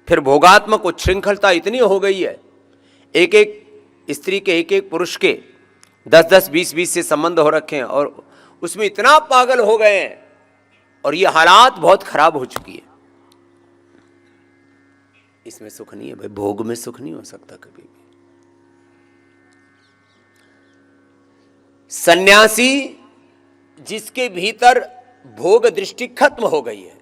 फिर भोगात्मक उच्छृंखलता इतनी हो गई है, एक एक स्त्री के, एक एक पुरुष के 10-10, 20-20 से संबंध हो रखे हैं और उसमें इतना पागल हो गए हैं और ये हालात बहुत खराब हो चुकी है। इसमें सुख नहीं है भाई, भोग में सुख नहीं हो सकता कभी भी। सन्यासी जिसके भीतर भोग दृष्टि खत्म हो गई है,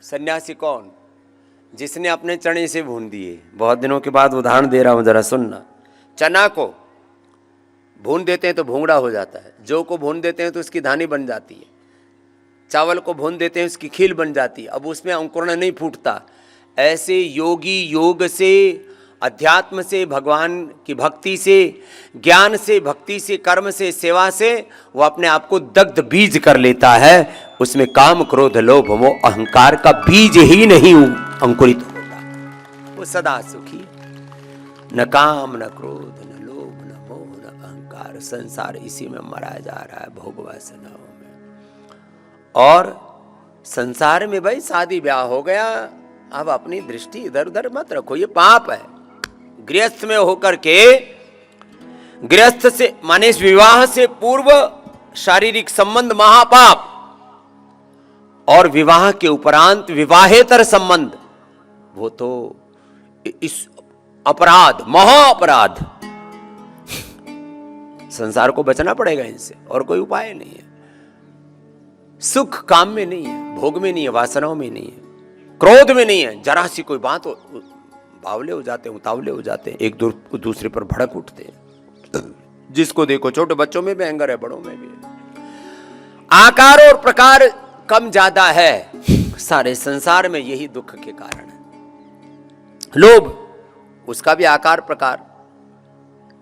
सन्यासी कौन? जिसने अपने चने से भून दिए। बहुत दिनों के बाद उदाहरण दे रहा हूं, जरा सुनना। चना को भून देते हैं तो भूंगड़ा हो जाता है, जौ को भून देते हैं तो उसकी धानी बन जाती है, चावल को भून देते हैं उसकी खील बन जाती है, अब उसमें अंकुरण नहीं फूटता। ऐसे योगी योग से, अध्यात्म से, भगवान की भक्ति से, ज्ञान से, भक्ति से, कर्म से, सेवा से वो अपने आप को दग्ध बीज कर लेता है। उसमें काम क्रोध लोभ मोह अहंकार का बीज ही नहीं अंकुरित होता। वो सदा सुखी, न काम न क्रोध न लोभ न मोह न अहंकार। संसार इसी में मरा जा रहा है, भोग वासनाओं में। और संसार में भाई शादी ब्याह हो गया, अब अपनी दृष्टि इधर उधर मत रखो, ये पाप है। गृहस्थ में होकर के, गृहस्थ से माने विवाह से पूर्व शारीरिक संबंध महापाप, और विवाह के उपरांत विवाहेतर संबंध वो तो इस अपराध, महा अपराध। संसार को बचना पड़ेगा इनसे, और कोई उपाय नहीं है। सुख काम में नहीं है, भोग में नहीं है, वासनाओं में नहीं है, क्रोध में नहीं है। जरा सी कोई बात हो बावले हो जाते हैं, उतावले हो जाते हैं, एक दूसरे पर भड़क उठते हैं। जिसको देखो, छोटे बच्चों में भी एंगर है, बड़ों में भी है। आकार और प्रकार कम ज्यादा है, सारे संसार में यही दुख के कारण है। लोभ, उसका भी आकार प्रकार,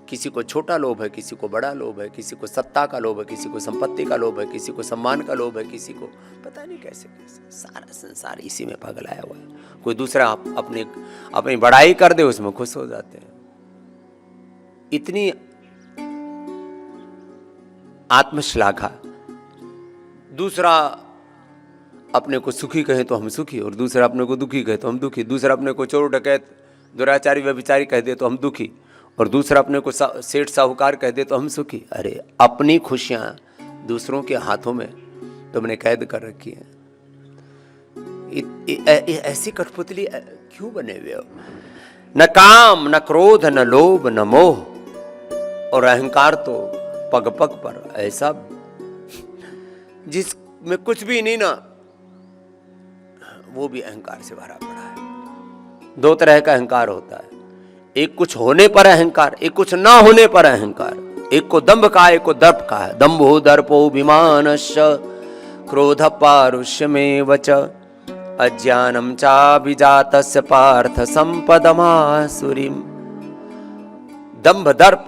किसी को छोटा लोभ है, किसी को बड़ा लोभ है, किसी को सत्ता का लोभ है, किसी को संपत्ति का लोभ है, किसी को सम्मान का लोभ है, किसी को पता नहीं कैसे कैसे। सारा संसार इसी में पगलाया हुआ है। कोई दूसरा अपनी बड़ाई कर दे, उसमें खुश हो जाते हैं। इतनी आत्मश्लाघा। दूसरा अपने को सुखी कहे तो हम सुखी, और दूसरा अपने को दुखी कहे तो हम दुखी। दूसरा अपने को चोर डकैत दुराचारी व्यभिचारी कह दे तो हम दुखी, और दूसरा अपने को सेठ साहूकार कह दे तो हम सुखी। अरे अपनी खुशियां दूसरों के हाथों में तुमने कैद कर रखी है। ऐसी कठपुतली क्यों बने हुए हो? न काम न क्रोध न लोभ न मोह, और अहंकार तो पग पग पर ऐसा जिसमें कुछ भी नहीं ना, वो भी अहंकार से भरा पड़ा है। दो तरह का अहंकार होता है, एक कुछ होने पर अहंकार, एक कुछ ना होने पर अहंकार। एक को दंभ का, एक को दर्प का है। दंभो दर्पोभिमानश्च क्रोध पारुष्यमेव च अज्ञानम चाभिजातस्य पार्थ संपदमासुरीम। दंभ दर्प,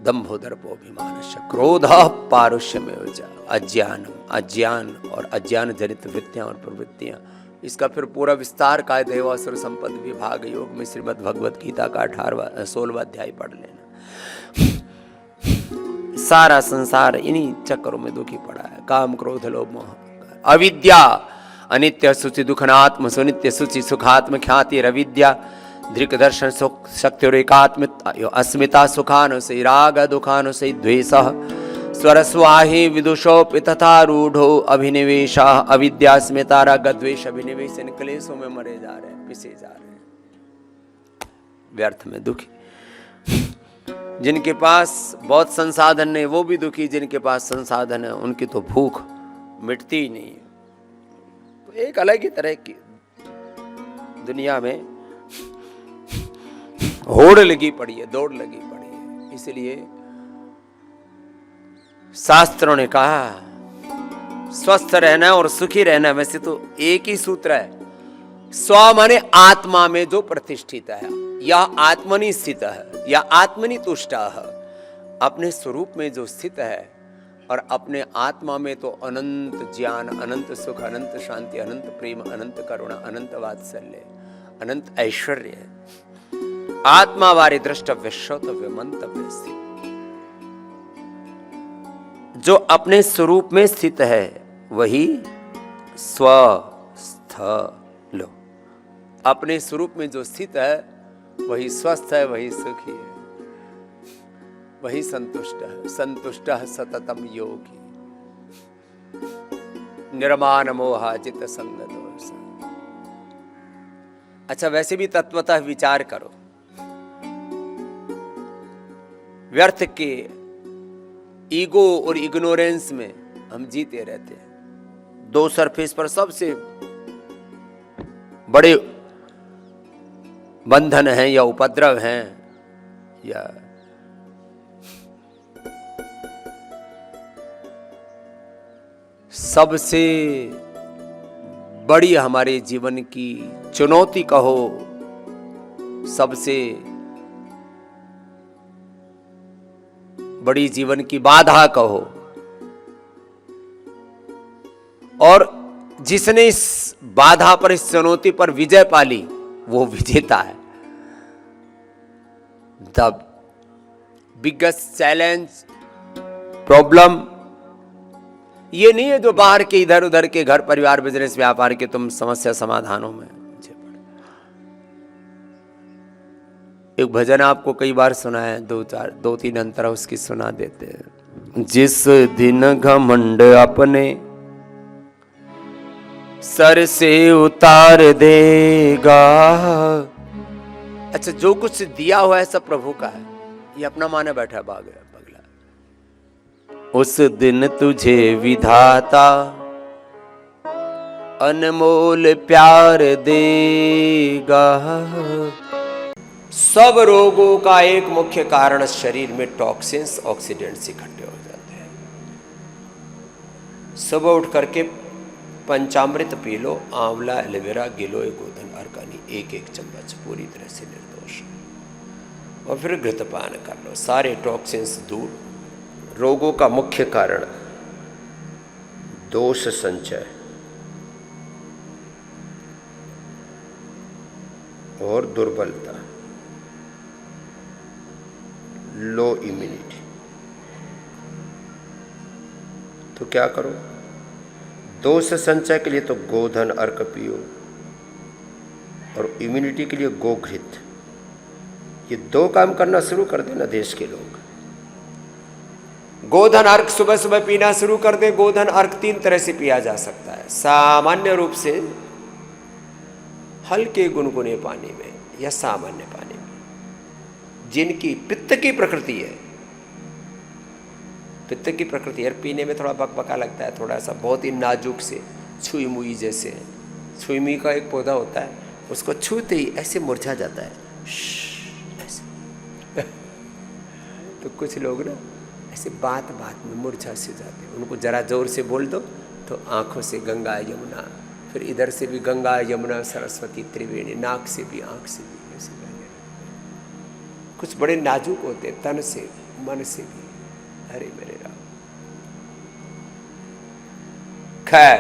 दंभो दर्पोभिमानश्च क्रोध पारुष्यमेव च अज्ञानम, अज्ञान और अज्ञान जनित वृत्तियां और प्रवृत्तियां। इसका फिर पूरा विस्तार का देवासुर संपद विभाग योग में श्रीमद् भगवत गीता का 16वां अध्याय पढ़ लेना। सारा संसार इन्हीं चक्करों में दुखी पड़ा है। काम क्रोध लोभ मोह अविद्या, अनित्य सुचि दुखनात्म सुनित्य सुचि सुखात्म ख्याति रविद्या दृक दर्शन सुख शक्ति और एकात्म अस्मिता सुखान से राग दुखान से द्वेष स्वरस्वाहि विदुषोपि तथा रूढ़ो अभिनिवेशा अविद्या स्मिता राग द्वेष अभिनिवेश। इन क्लेशों में मरे जा रहे हैं, पिसे जा रहे हैं, व्यर्थ में दुखी। जिनके पास बहुत संसाधन है वो भी दुखी, जिनके पास संसाधन है उनकी तो भूख मिटती ही नहीं। तो एक अलग ही तरह की दुनिया में होड़ लगी पड़ी है, दौड़ लगी पड़ी है। इसलिए शास्त्रों ने कहा स्वस्थ रहना और सुखी रहना वैसे तो एक ही सूत्र है। स्व माने आत्मा में जो प्रतिष्ठित है, या आत्मनि स्थित है, या आत्मनि तुष्ट है, अपने स्वरूप में जो स्थित है, और अपने आत्मा में तो अनंत ज्ञान, अनंत सुख, अनंत शांति, अनंत प्रेम, अनंत करुणा, अनंत वात्सल्य, अनंत ऐश्वर्य है। आत्मा वारे द्रष्टव्य श्रोतव्य मंतव्य स्थित, जो अपने स्वरूप में स्थित है वही स्व स्वस्थ। लो, अपने स्वरूप में जो स्थित है वही स्वस्थ है, वही सुखी है, वही संतुष्ट है। संतुष्ट सततम योगी, निर्माण मोहाजित संग दोष। अच्छा, वैसे भी तत्वतः विचार करो, व्यर्थ के ईगो और इग्नोरेंस में हम जीते रहते हैं। दो सरफेस पर सबसे बड़े बंधन हैं या उपद्रव हैं या सबसे बड़ी हमारे जीवन की चुनौती कहो, सबसे बड़ी जीवन की बाधा कहो, और जिसने इस बाधा पर, इस चुनौती पर विजय पा ली, वो विजेता है। द बिगेस्ट चैलेंज, प्रॉब्लम ये नहीं है जो बाहर के इधर उधर के घर परिवार बिजनेस व्यापार के तुम समस्या समाधानों में। एक भजन आपको कई बार सुना है, दो तीन अंतरा उसकी सुना देते हैं। जिस दिन घमंड अपने सर से उतार देगा। अच्छा, जो कुछ दिया हुआ है सब प्रभु का है, ये अपना माने बैठा बगला। उस दिन तुझे विधाता अनमोल प्यार देगा। सब रोगों का एक मुख्य कारण शरीर में टॉक्सिन्स, ऑक्सीडेंट्स इकट्ठे हो जाते हैं। सुबह उठ करके पंचामृत पी लो, आंवला, एलोवेरा, गिलोय, गोधन, अर्कानी, एक एक चम्मच पूरी तरह से निर्दोष, और फिर घृतपान कर लो, सारे टॉक्सिन्स दूर। रोगों का मुख्य कारण दोष संचय और दुर्बलता, लो इम्यूनिटी। तो क्या करो? दोष संचय के लिए तो गोधन अर्क पियो, और इम्यूनिटी के लिए गोघृत। ये दो काम करना शुरू कर देना देश के लोग। गोधन अर्क सुबह सुबह पीना शुरू कर दे। गोधन अर्क 3 तरह से पिया जा सकता है। सामान्य रूप से हल्के गुनगुने पानी में या सामान्य पानी में। जिनकी पित्त की प्रकृति है, पित्त की प्रकृति यार पीने में थोड़ा बकबका लगता है, थोड़ा सा बहुत ही नाजुक से, छुई मुई जैसे। छुई मुई का एक पौधा होता है, उसको छूते ही ऐसे मुरझा जाता है ऐसे। तो कुछ लोग ना ऐसे बात बात में मुरझा से जाते हैं। उनको जरा जोर से बोल दो तो आंखों से गंगा यमुना, फिर इधर से भी गंगा यमुना सरस्वती त्रिवेणी, नाक से भी आंख से भी ऐसे बहने। कुछ बड़े नाजुक होते हैं, तन से मन से भी। अरे मेरे राम। खैर,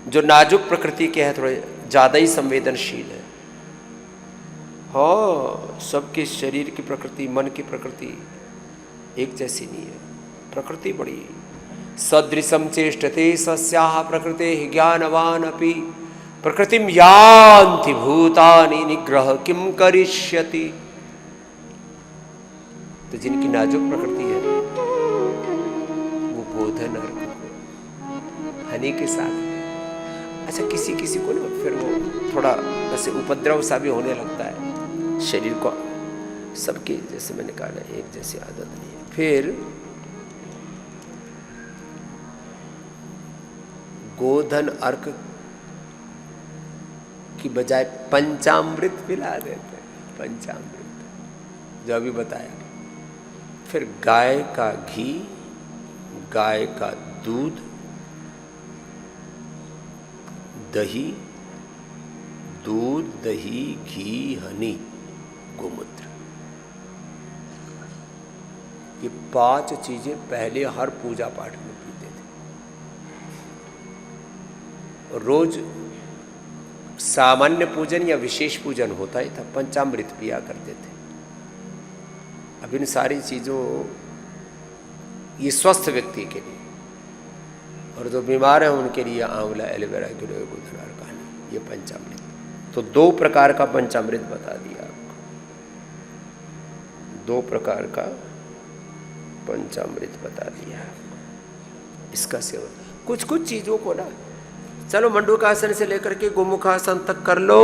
जो नाजुक प्रकृति के हैं थोड़े ज्यादा ही संवेदनशील है। हाँ, सबके शरीर की प्रकृति, मन की प्रकृति एक जैसी नहीं है। प्रकृति बड़ी सदृशम चेष्टते सस्याः प्रकृते ज्ञानवान अपि प्रकृतिम यान्ति भूतानि निग्रह किम करिष्यति। तो जिनकी नाजुक प्रकृति है वो गोधन अर्क को हनी के साथ। अच्छा, किसी किसी को ना फिर वो थोड़ा ऐसे उपद्रव सा भी होने लगता है शरीर को। सबकी जैसे मैंने कहा ना एक जैसी आदत नहीं है। फिर गोधन अर्क की बजाय पंचामृत पिला देते हैं। पंचामृत जो अभी बताया। फिर गाय का घी, गाय का दूध, दही, दूध, दही, घी, हनी, गोमूत्र, ये 5 चीजें पहले हर पूजा पाठ में पीते थे। और रोज सामान्य पूजन या विशेष पूजन होता ही था, पंचामृत पिया करते थे। अब इन सारी चीजों, ये स्वस्थ व्यक्ति के लिए, और जो बीमार हैं उनके लिए आंवला, एलोवेरा, गिलोय, गुड़हल, अर्कानी, ये पंचामृत। तो 2 प्रकार का पंचामृत बता दिया आपको, 2 प्रकार का पंचामृत बता दिया। इसका सेवन कुछ कुछ चीजों को ना, चलो मंडूकासन से लेकर के गोमुखासन तक कर लो,